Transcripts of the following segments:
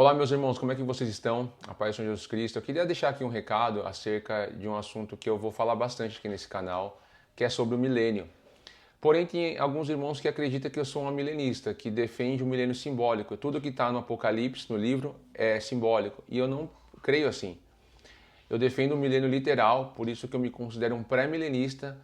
Olá, meus irmãos, como é que vocês estão? A paz do Senhor Jesus Cristo. Eu queria deixar aqui um recado acerca de um assunto que eu vou falar bastante aqui nesse canal, que é sobre o milênio. Porém, tem alguns irmãos que acreditam que eu sou um milenista, que defende o milênio simbólico. Tudo que está no Apocalipse, no livro, é simbólico. E eu não creio assim. Eu defendo o milênio literal, por isso que eu me considero um pré-milenista,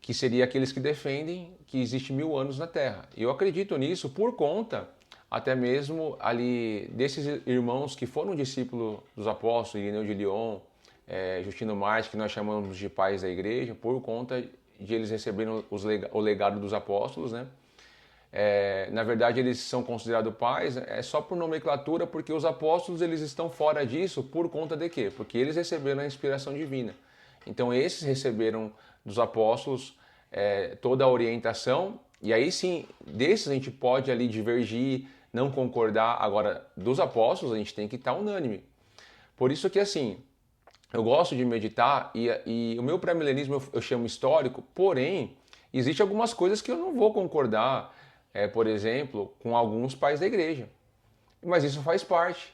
que seria aqueles que defendem que existe 1000 anos na Terra. E eu acredito nisso por conta até mesmo ali desses irmãos que foram discípulos dos apóstolos, Irineu de Lyon, Justino Mártir, que nós chamamos de pais da igreja, por conta de eles receberem o legado dos apóstolos, né? Na verdade, eles são considerados pais só por nomenclatura, porque os apóstolos eles estão fora disso por conta de quê? Porque eles receberam a inspiração divina. Então, esses receberam dos apóstolos toda a orientação, e aí sim, desses a gente pode ali divergir, não concordar. Agora, dos apóstolos a gente tem que estar unânime. Por isso que assim, eu gosto de meditar e o meu pré-milenismo eu chamo histórico, porém, existem algumas coisas que eu não vou concordar, por exemplo, com alguns pais da igreja. Mas isso faz parte.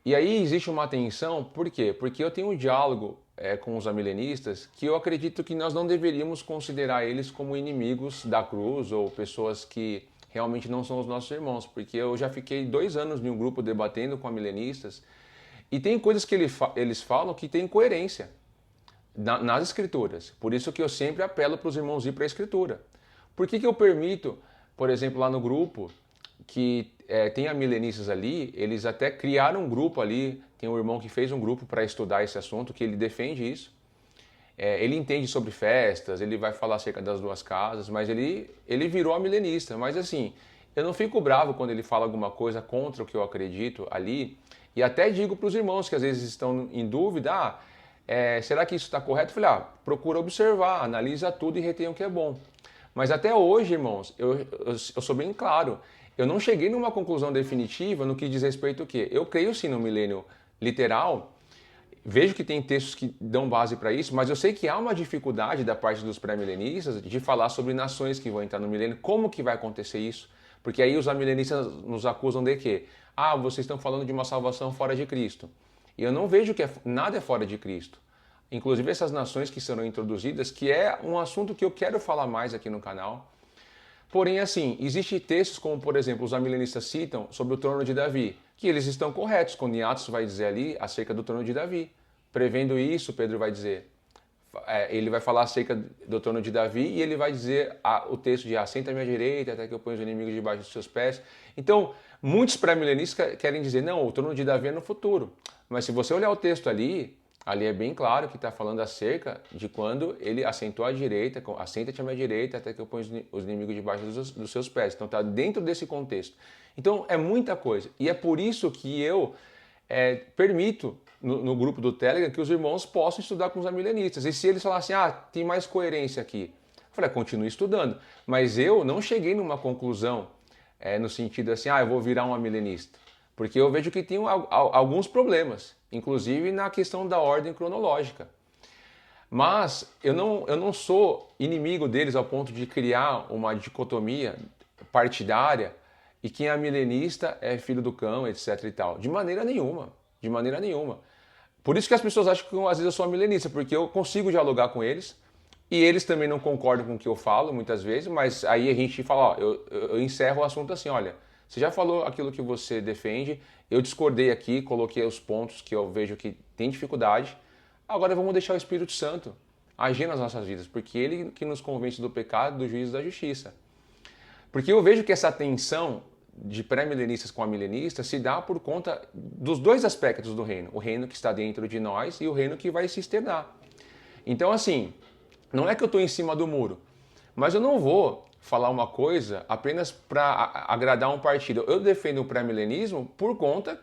E aí existe uma tensão, por quê? Porque eu tenho um diálogo com os amilenistas que eu acredito que nós não deveríamos considerar eles como inimigos da cruz ou pessoas que realmente não são os nossos irmãos, porque eu já fiquei 2 anos em um grupo debatendo com amilenistas e tem coisas que eles falam que tem coerência nas escrituras. Por isso que eu sempre apelo para os irmãos ir para a escritura. Por que eu permito, por exemplo, lá no grupo, que tem milenistas ali, eles até criaram um grupo ali, tem um irmão que fez um grupo para estudar esse assunto, que ele defende isso. Ele entende sobre festas, ele vai falar acerca das duas casas, mas ele virou milenista. Mas assim, eu não fico bravo quando ele fala alguma coisa contra o que eu acredito ali, e até digo para os irmãos que às vezes estão em dúvida, será que isso está correto? Eu falei, procura observar, analisa tudo e retenha o que é bom. Mas até hoje, irmãos, eu sou bem claro, eu não cheguei numa conclusão definitiva no que diz respeito ao quê? Eu creio sim no milênio literal, vejo que tem textos que dão base para isso, mas eu sei que há uma dificuldade da parte dos pré-milenistas de falar sobre nações que vão entrar no milênio, como que vai acontecer isso? Porque aí os amilenistas nos acusam de quê? Vocês estão falando de uma salvação fora de Cristo. E eu não vejo que nada é fora de Cristo. Inclusive essas nações que serão introduzidas, que é um assunto que eu quero falar mais aqui no canal. Porém, assim, existem textos como, por exemplo, os amilenistas citam sobre o trono de Davi, que eles estão corretos, quando em Atos vai dizer ali acerca do trono de Davi. Prevendo isso, Pedro vai dizer, ele vai falar acerca do trono de Davi e ele vai dizer o texto de assenta à minha direita até que eu ponha os inimigos debaixo dos seus pés. Então, muitos pré-milenistas querem dizer, não, o trono de Davi é no futuro. Mas se você olhar o texto ali é bem claro que está falando acerca de quando ele assentou à direita, assenta-te à minha direita até que eu ponha os inimigos debaixo dos seus pés. Então está dentro desse contexto. Então é muita coisa. E é por isso que eu permito no grupo do Telegram que os irmãos possam estudar com os amilenistas. E se eles falassem, tem mais coerência aqui, eu falei, continue estudando. Mas eu não cheguei numa conclusão no sentido assim, eu vou virar um amilenista. Porque eu vejo que tem alguns problemas, inclusive na questão da ordem cronológica. Mas eu não sou inimigo deles ao ponto de criar uma dicotomia partidária e quem é milenista é filho do cão, etc e tal. De maneira nenhuma, de maneira nenhuma. Por isso que as pessoas acham que às vezes eu sou milenista, porque eu consigo dialogar com eles e eles também não concordam com o que eu falo muitas vezes, mas aí a gente fala, eu encerro o assunto assim, olha, você já falou aquilo que você defende, eu discordei aqui, coloquei os pontos que eu vejo que tem dificuldade, agora vamos deixar o Espírito Santo agir nas nossas vidas, porque ele que nos convence do pecado, do juízo e da justiça. Porque eu vejo que essa tensão de pré-milenistas com amilenistas se dá por conta dos dois aspectos do reino, o reino que está dentro de nós e o reino que vai se externar. Então assim, não é que eu estou em cima do muro, mas eu não vou falar uma coisa apenas para agradar um partido. Eu defendo o pré-milenismo por conta,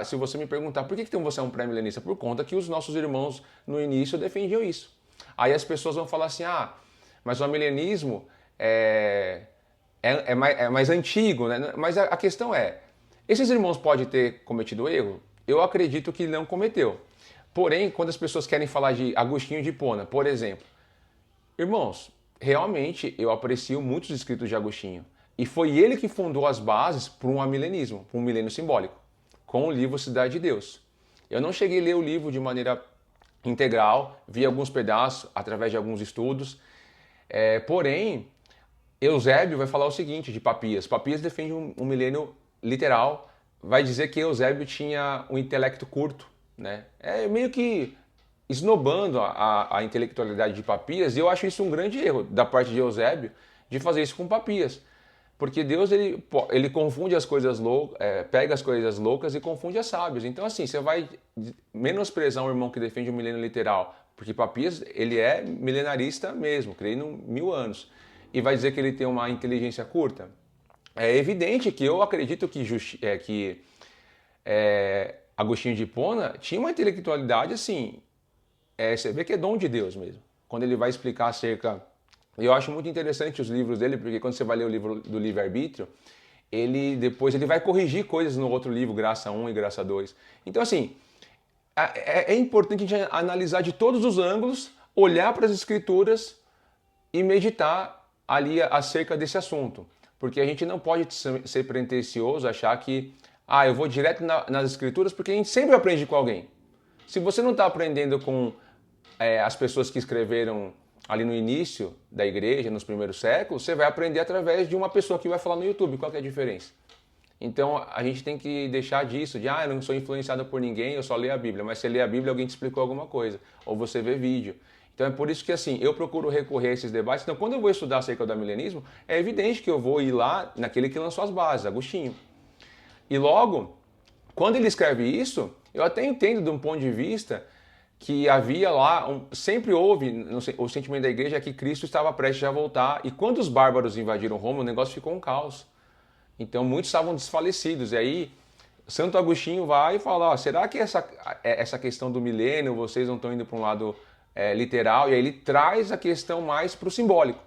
se você me perguntar por que então você é um pré-milenista, por conta que os nossos irmãos no início defendiam isso. Aí as pessoas vão falar assim, mas o milenismo é mais antigo, né? Mas a questão esses irmãos podem ter cometido erro? Eu acredito que não cometeu. Porém, quando as pessoas querem falar de Agostinho de Hipona, por exemplo, irmãos, realmente eu aprecio muitos escritos de Agostinho. E foi ele que fundou as bases para um amilenismo, para um milênio simbólico. com o livro Cidade de Deus. Eu não cheguei a ler o livro de maneira integral, vi alguns pedaços através de alguns estudos, porém, Eusébio vai falar o seguinte de Papias. Papias defende um milênio literal, vai dizer que Eusébio tinha um intelecto curto, né? É meio que esnobando a intelectualidade de Papias, e eu acho isso um grande erro da parte de Eusébio, de fazer isso com Papias. Porque Deus, ele confunde as coisas loucas, pega as coisas loucas e confunde as sábias. Então, assim, você vai menosprezar um irmão que defende um milênio literal, porque Papias, ele é milenarista mesmo, creio em 1000 anos, e vai dizer que ele tem uma inteligência curta. É evidente que eu acredito que Agostinho de Hipona tinha uma intelectualidade, assim, você vê que é dom de Deus mesmo. Quando ele vai explicar acerca... Eu acho muito interessante os livros dele, porque quando você vai ler o livro do livre-arbítrio, depois ele vai corrigir coisas no outro livro, Graça 1 e Graça 2. Então, assim, é importante a gente analisar de todos os ângulos, olhar para as escrituras e meditar ali acerca desse assunto. Porque a gente não pode ser pretensioso, achar que eu vou direto nas escrituras, porque a gente sempre aprende com alguém. Se você não está aprendendo com as pessoas que escreveram ali no início da igreja, nos primeiros séculos, você vai aprender através de uma pessoa que vai falar no YouTube. Qual que é a diferença? Então, a gente tem que deixar disso, de eu não sou influenciado por ninguém, eu só leio a Bíblia. Mas você lê a Bíblia, alguém te explicou alguma coisa. Ou você vê vídeo. Então, é por isso que, assim, eu procuro recorrer a esses debates. Então, quando eu vou estudar acerca do amilenismo, é evidente que eu vou ir lá naquele que lançou as bases, Agostinho. E logo, quando ele escreve isso, eu até entendo de um ponto de vista que havia lá, sempre houve, o sentimento da igreja é que Cristo estava prestes a voltar, e quando os bárbaros invadiram Roma, o negócio ficou um caos. Então muitos estavam desfalecidos, e aí Santo Agostinho vai e fala, será que essa questão do milênio, vocês não estão indo para um lado literal? E aí ele traz a questão mais para o simbólico.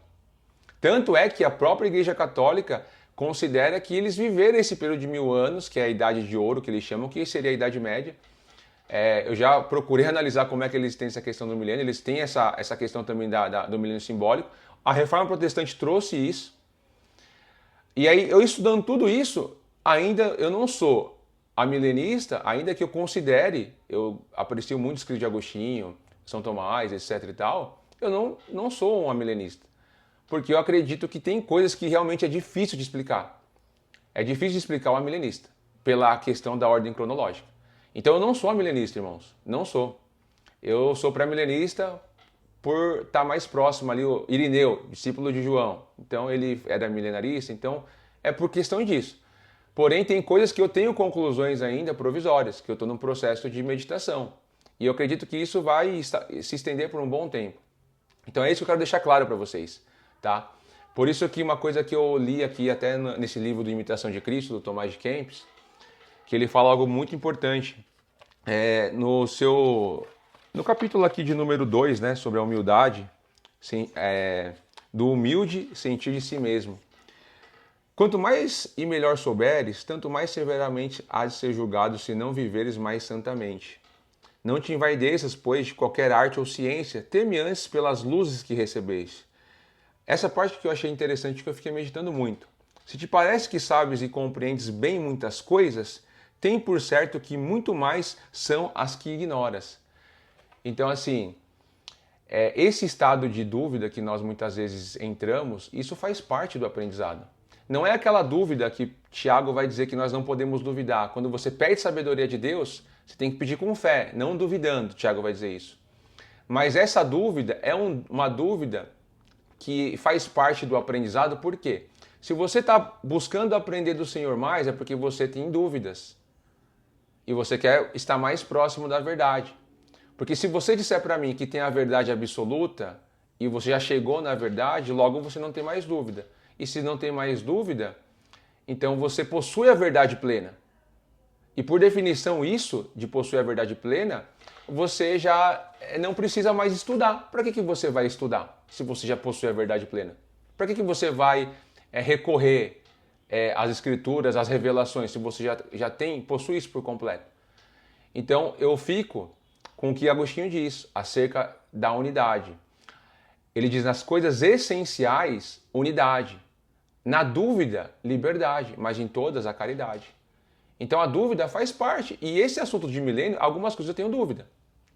Tanto é que a própria Igreja Católica considera que eles viveram esse período de 1000 anos, que é a Idade de Ouro, que eles chamam, que seria a Idade Média. Eu já procurei analisar como é que eles têm essa questão do milênio, eles têm essa questão também do milênio simbólico. A Reforma Protestante trouxe isso. E aí, eu estudando tudo isso, ainda eu não sou amilenista, ainda que eu considere, eu aprecio muito o escrito de Agostinho, São Tomás, etc e tal, eu não sou um amilenista. Porque eu acredito que tem coisas que realmente é difícil de explicar. É difícil de explicar o amilenista, pela questão da ordem cronológica. Então eu não sou milenista, irmãos. Não sou. Eu sou pré-milenista por estar mais próximo ali, o Irineu, discípulo de João. Então ele era milenarista, então é por questão disso. Porém, tem coisas que eu tenho conclusões ainda provisórias, que eu estou num processo de meditação. E eu acredito que isso vai se estender por um bom tempo. Então é isso que eu quero deixar claro para vocês, tá? Por isso que uma coisa que eu li aqui até nesse livro do Imitação de Cristo, do Tomás de Kempis, que ele fala algo muito importante. No capítulo aqui de número 2, né, sobre a humildade, do humilde sentir de si mesmo. Quanto mais e melhor souberes, tanto mais severamente há de ser julgado se não viveres mais santamente. Não te envaideças, pois, de qualquer arte ou ciência, teme antes pelas luzes que recebeis. Essa parte que eu achei interessante, que eu fiquei meditando muito. Se te parece que sabes e compreendes bem muitas coisas, tem por certo que muito mais são as que ignoras. Então, assim, esse estado de dúvida que nós muitas vezes entramos, isso faz parte do aprendizado. Não é aquela dúvida que Tiago vai dizer que nós não podemos duvidar. Quando você pede sabedoria de Deus, você tem que pedir com fé, não duvidando, Tiago vai dizer isso. Mas essa dúvida é uma dúvida que faz parte do aprendizado, por quê? Se você está buscando aprender do Senhor mais, é porque você tem dúvidas. E você quer estar mais próximo da verdade. Porque se você disser para mim que tem a verdade absoluta e você já chegou na verdade, logo você não tem mais dúvida. E se não tem mais dúvida, então você possui a verdade plena. E por definição isso, de possuir a verdade plena, você já não precisa mais estudar. Para que você vai estudar se você já possui a verdade plena? Para que você vai recorrer às escrituras, às revelações, se você já possui isso por completo? Então eu fico com o que Agostinho diz acerca da unidade. Ele diz, nas coisas essenciais, unidade. Na dúvida, liberdade, mas em todas a caridade. Então a dúvida faz parte. E esse assunto de milênio, algumas coisas eu tenho dúvida.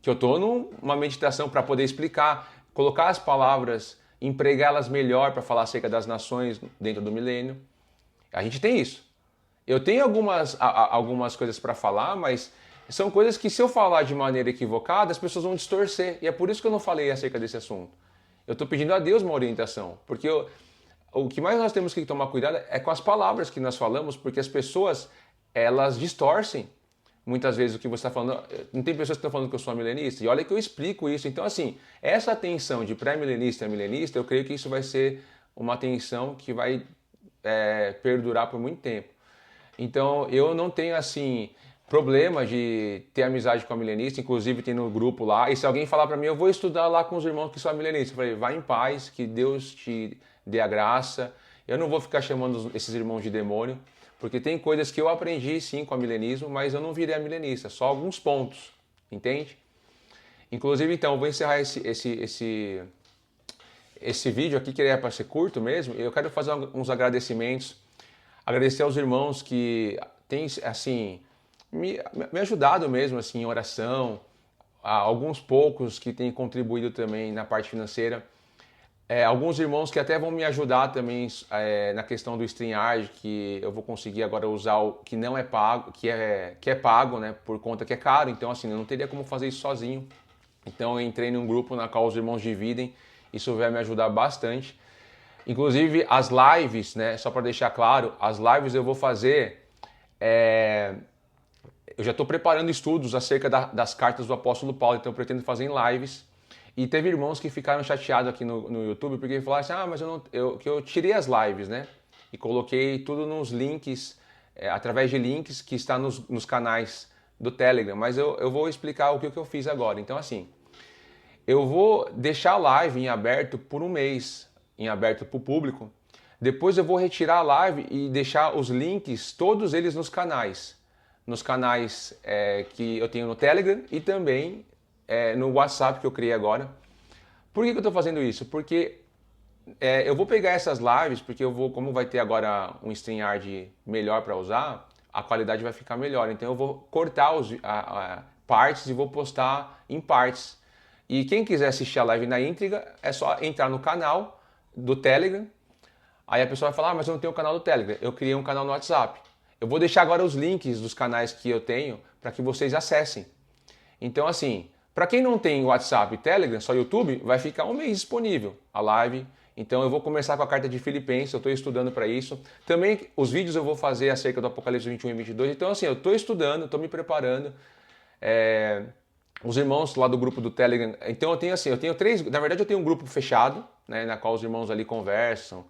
Que eu estou numa meditação para poder explicar, colocar as palavras, empregá-las melhor para falar acerca das nações dentro do milênio. A gente tem isso. Eu tenho algumas coisas para falar, mas são coisas que se eu falar de maneira equivocada, as pessoas vão distorcer. E é por isso que eu não falei acerca desse assunto. Eu estou pedindo a Deus uma orientação, porque o que mais nós temos que tomar cuidado é com as palavras que nós falamos, porque as pessoas, elas distorcem muitas vezes o que você está falando. Não tem pessoas que estão falando que eu sou milenista, e olha que eu explico isso. Então, assim, essa tensão de pré-milenista e milenista, eu creio que isso vai ser uma tensão que vai perdurar por muito tempo. Então, eu não tenho, assim, problema de ter amizade com a milenista, inclusive tem no grupo lá, e se alguém falar para mim, eu vou estudar lá com os irmãos que são milenistas. Eu falei, vai em paz, que Deus te dê a graça. Eu não vou ficar chamando esses irmãos de demônio, porque tem coisas que eu aprendi sim com a milenismo, mas eu não virei a milenista, só alguns pontos, entende? Inclusive, então, eu vou encerrar esse vídeo aqui, que é para ser curto mesmo. Eu quero fazer uns agradecimentos, agradecer aos irmãos que têm, assim, me ajudado mesmo, assim, em oração, alguns poucos que têm contribuído também na parte financeira. Alguns irmãos que até vão me ajudar também na questão do StreamYard, que eu vou conseguir agora usar o que não é pago, que é pago, né, por conta que é caro. Então, assim, eu não teria como fazer isso sozinho. Então, eu entrei num grupo na qual os irmãos dividem. Isso vai me ajudar bastante. Inclusive, as lives, né, só para deixar claro, as lives eu vou fazer... Eu já estou preparando estudos acerca das cartas do apóstolo Paulo, então eu pretendo fazer em lives. E teve irmãos que ficaram chateados aqui no YouTube porque falaram assim, mas que eu tirei as lives, né? E coloquei tudo nos links, através de links que está nos canais do Telegram. Mas eu vou explicar o que eu fiz agora. Então, assim, eu vou deixar a live em aberto por um mês, em aberto para o público. Depois eu vou retirar a live e deixar os links, todos eles nos canais. Nos canais que eu tenho no Telegram e também no WhatsApp que eu criei agora. Por que eu estou fazendo isso? Porque eu vou pegar essas lives, porque como vai ter agora um StreamYard melhor para usar, a qualidade vai ficar melhor. Então eu vou cortar partes e vou postar em partes. E quem quiser assistir a live na íntegra, é só entrar no canal do Telegram. Aí a pessoa vai falar, mas eu não tenho o canal do Telegram. Eu criei um canal no WhatsApp. Eu vou deixar agora os links dos canais que eu tenho para que vocês acessem. Então, assim, para quem não tem WhatsApp e Telegram, só YouTube, vai ficar um mês disponível a live. Então eu vou começar com a carta de Filipenses, eu estou estudando para isso. Também os vídeos eu vou fazer acerca do Apocalipse 21 e 22. Então, assim, eu estou estudando, estou me preparando. Os irmãos lá do grupo do Telegram. Então eu tenho três. Na verdade, eu tenho um grupo fechado, né, na qual os irmãos ali conversam,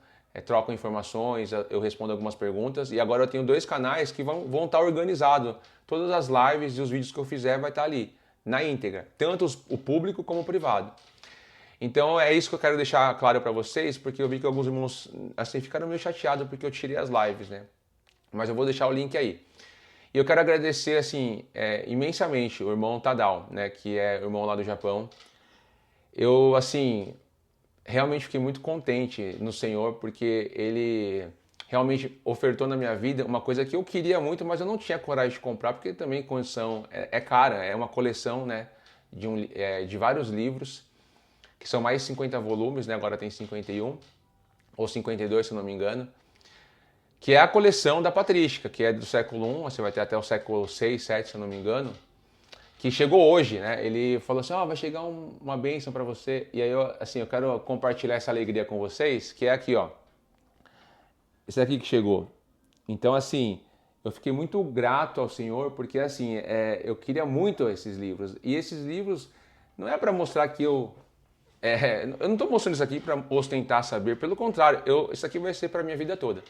trocam informações, eu respondo algumas perguntas. E agora eu tenho 2 canais que vão estar organizados. Todas as lives e os vídeos que eu fizer vai estar ali, na íntegra, tanto o público como o privado. Então é isso que eu quero deixar claro para vocês, porque eu vi que alguns irmãos assim ficaram meio chateados porque eu tirei as lives, né? Mas eu vou deixar o link aí. E eu quero agradecer assim imensamente o irmão Tadao, né, que é o irmão lá do Japão. Eu assim realmente fiquei muito contente no Senhor, porque Ele realmente ofertou na minha vida uma coisa que eu queria muito, mas eu não tinha coragem de comprar, porque também condição é cara, é uma coleção, né, de vários livros, que são mais de 50 volumes, né, agora tem 51, ou 52 se eu não me engano, que é a coleção da patrística, que é do século I, você vai ter até o século VI, VII, se eu não me engano, que chegou hoje, né? Ele falou assim, vai chegar uma bênção para você. E aí eu quero compartilhar essa alegria com vocês, que é aqui, ó. Esse aqui que chegou. Então, assim, eu fiquei muito grato ao Senhor, porque assim, eu queria muito esses livros. E esses livros não é para mostrar que eu não estou mostrando isso aqui para ostentar saber, pelo contrário, isso aqui vai ser para a minha vida toda.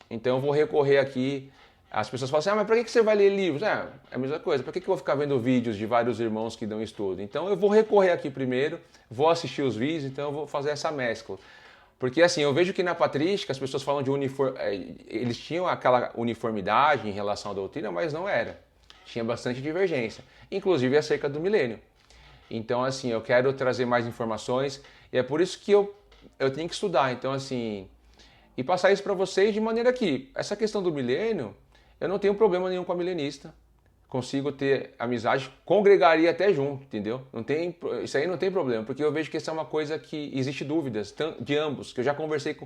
Então eu vou recorrer aqui. As pessoas falam assim, mas para que você vai ler livros? É a mesma coisa, para que eu vou ficar vendo vídeos de vários irmãos que dão estudo? Então eu vou recorrer aqui primeiro, vou assistir os vídeos, então eu vou fazer essa mescla. Porque assim, eu vejo que na patrística as pessoas falam de eles tinham aquela uniformidade em relação à doutrina, mas não era. Tinha bastante divergência, inclusive acerca do milênio. Então assim, eu quero trazer mais informações e é por isso que eu tenho que estudar. Então assim, e passar isso para vocês de maneira que essa questão do milênio, eu não tenho problema nenhum com a milenista. Consigo ter amizade, congregaria até junto, entendeu? Não tem, isso aí não tem problema, porque eu vejo que isso é uma coisa que existe dúvidas de ambos, que eu já conversei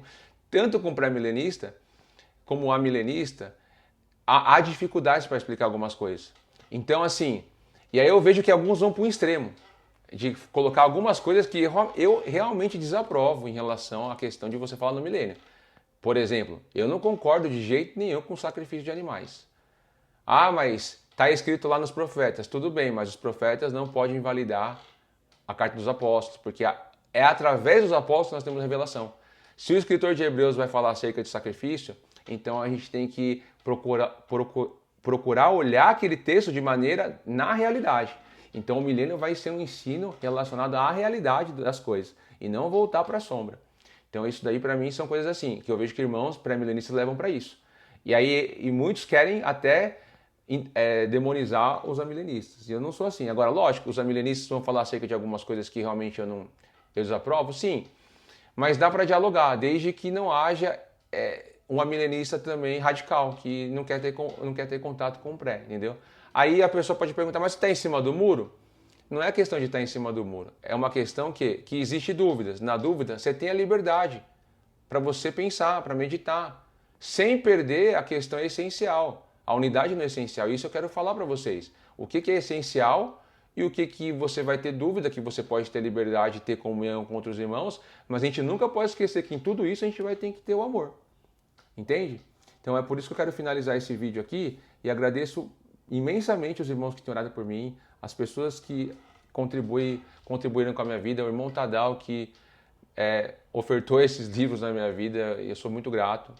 tanto com o pré-milenista como a milenista, há dificuldades para explicar algumas coisas. Então, assim, e aí eu vejo que alguns vão para um extremo, de colocar algumas coisas que eu realmente desaprovo em relação à questão de você falar no milênio. Por exemplo, eu não concordo de jeito nenhum com o sacrifício de animais. Ah, mas está escrito lá nos profetas. Tudo bem, mas os profetas não podem invalidar a carta dos apóstolos, porque é através dos apóstolos que nós temos revelação. Se o escritor de Hebreus vai falar acerca de sacrifício, então a gente tem que procurar olhar aquele texto de maneira na realidade. Então o milênio vai ser um ensino relacionado à realidade das coisas e não voltar para a sombra. Então isso daí para mim são coisas assim, que eu vejo que irmãos pré-milenistas levam para isso. E aí muitos querem até demonizar os amilenistas. E eu não sou assim. Agora, lógico, os amilenistas vão falar acerca de algumas coisas que realmente eu desaprovo, sim. Mas dá para dialogar, desde que não haja um amilenista também radical, que não quer ter contato com o pré, entendeu? Aí a pessoa pode perguntar, mas você está em cima do muro? Não é questão de estar em cima do muro. É uma questão que existe dúvidas. Na dúvida, você tem a liberdade para você pensar, para meditar, sem perder a questão essencial. A unidade no essencial. Isso eu quero falar para vocês. O que é essencial e o que você vai ter dúvida, que você pode ter liberdade de ter comunhão com outros irmãos, mas a gente nunca pode esquecer que em tudo isso a gente vai ter que ter o amor. Entende? Então é por isso que eu quero finalizar esse vídeo aqui e agradeço imensamente os irmãos que têm orado por mim, as pessoas que contribuíram com a minha vida, o irmão Tadal que ofertou esses livros na minha vida e eu sou muito grato.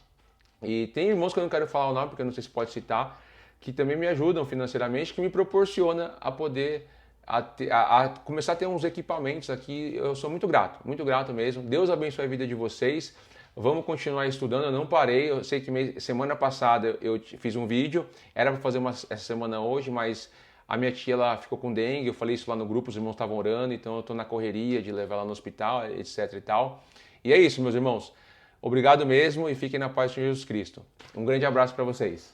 E tem irmãos que eu não quero falar o nome, porque eu não sei se pode citar, que também me ajudam financeiramente, que me proporciona a poder a começar a ter uns equipamentos aqui. Eu sou muito grato mesmo. Deus abençoe a vida de vocês. Vamos continuar estudando, eu não parei. Eu sei que semana passada eu fiz um vídeo, era para fazer essa semana hoje, mas a minha tia ela ficou com dengue, eu falei isso lá no grupo, os irmãos estavam orando, então eu estou na correria de levar ela no hospital, etc e tal. E é isso, meus irmãos. Obrigado mesmo e fiquem na paz de Jesus Cristo. Um grande abraço para vocês.